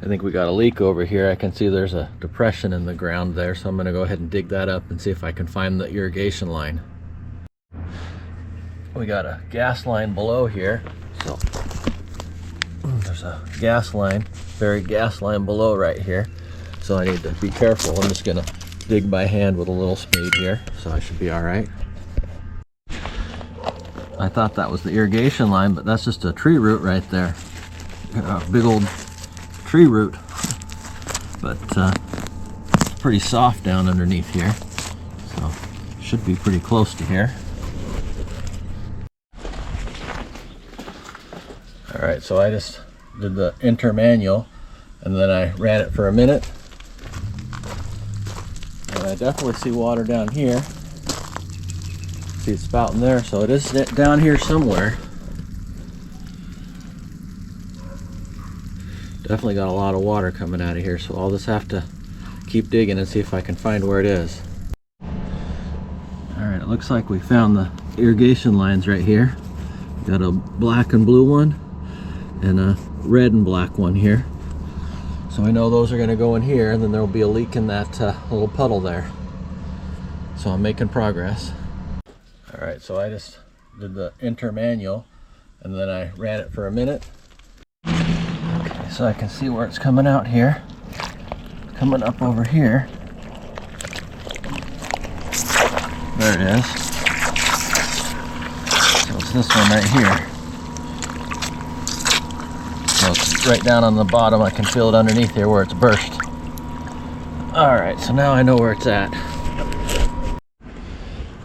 I think we got a leak over here. I can see there's a depression in the ground there, so I'm going to go ahead and dig that up and see if I can find the irrigation line. We got a gas line below here, so there's a gas line, buried gas line below right here, so I need to be careful. I'm just going to dig by hand with a little spade here, so I should be all right. I thought that was the irrigation line, but that's just a tree root right there. A big old tree root, but it's pretty soft down underneath here, so should be pretty close to here. All right, so I just did the intermanual and then I ran it for a minute, and I definitely see water down here. See it spouting there, so it is down here somewhere. Definitely got a lot of water coming out of here, so I'll just have to keep digging and see if I can find where it is. All right, it looks like we found the irrigation lines right here. Got a black and blue one and a red and black one here. So I know those are going to go in here, and then there will be a leak in that little puddle there. So I'm making progress. All right, so I just did the intermanual and then I ran it for a minute. Okay, so I can see where it's coming out here. It's coming up over here. There it is. So it's this one right here. So it's right down on the bottom. I can feel it underneath here where it's burst. All right, so now I know where it's at.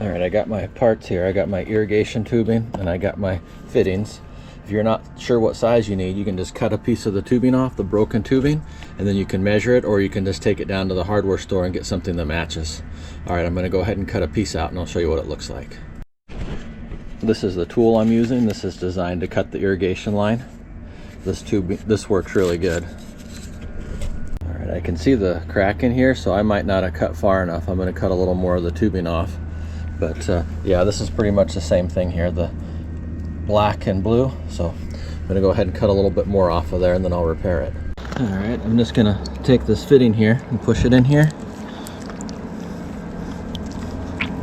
All right, I got my parts here. I got my irrigation tubing and I got my fittings. If you're not sure what size you need, you can just cut a piece of the tubing off, the broken tubing, and then you can measure it, or you can just take it down to the hardware store and get something that matches. All right, I'm gonna go ahead and cut a piece out and I'll show you what it looks like. This is the tool I'm using. This is designed to cut the irrigation line. This works really good. All right, I can see the crack in here, so I might not have cut far enough. I'm gonna cut a little more of the tubing off. But yeah, this is pretty much the same thing here, the black and blue. So I'm gonna go ahead and cut a little bit more off of there and then I'll repair it. All right, I'm just gonna take this fitting here and push it in here.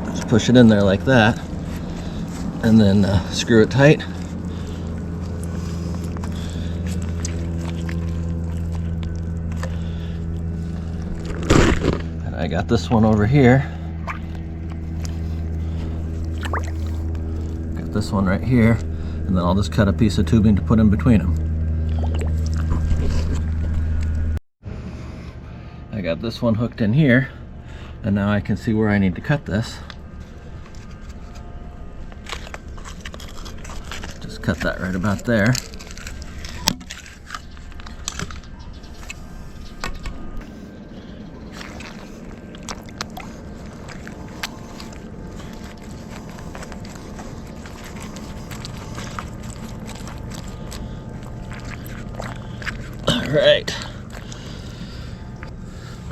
Just push it in there like that, and then screw it tight. And I got this one over here. This one right here, and then I'll just cut a piece of tubing to put in between them. I got this one hooked in here, and now I can see where I need to cut this. Just cut that right about there.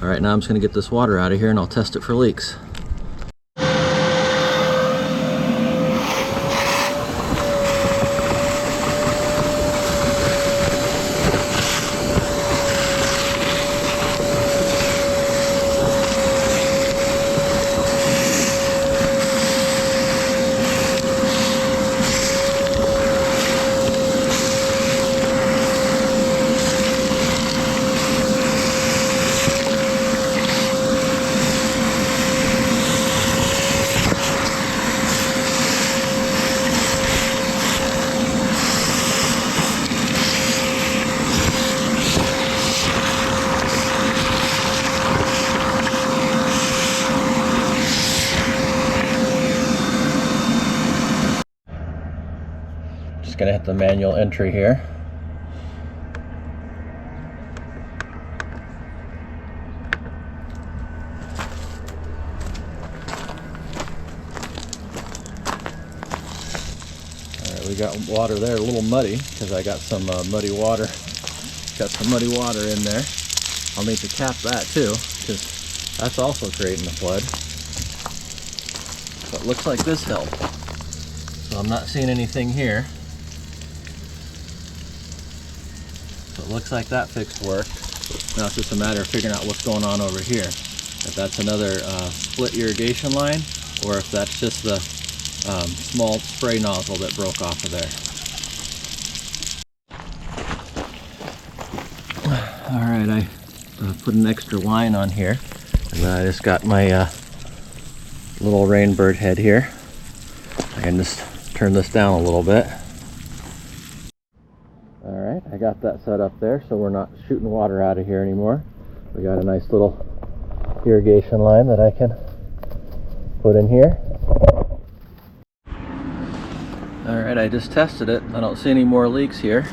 All right, now I'm just going to get this water out of here and I'll test it for leaks. Just gonna hit the manual entry here. Alright, we got water there, a little muddy because I got some muddy water. Got some muddy water in there. I'll need to cap that too, because that's also creating a flood. But it looks like this helped. So I'm not seeing anything here. So it looks like that fix worked. Now it's just a matter of figuring out what's going on over here. If that's another split irrigation line, or if that's just the small spray nozzle that broke off of there. Alright, I put an extra line on here, and then I just got my little rainbird head here. I can just turn this down a little bit. Alright, I got that set up there so we're not shooting water out of here anymore. We got a nice little irrigation line that I can put in here. Alright, I just tested it. I don't see any more leaks here.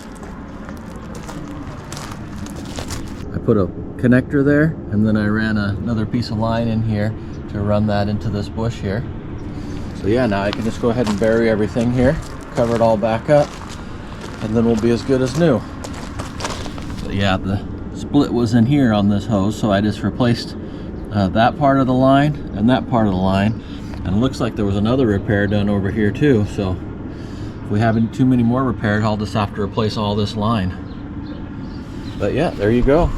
I put a connector there, and then I ran another piece of line in here to run that into this bush here. So yeah, now I can just go ahead and bury everything here, cover it all back up, and then we'll be as good as new. But yeah, the split was in here on this hose, so I just replaced that part of the line and that part of the line. And it looks like there was another repair done over here too, so if we have too many more repaired, I'll just have to replace all this line. But yeah, there you go.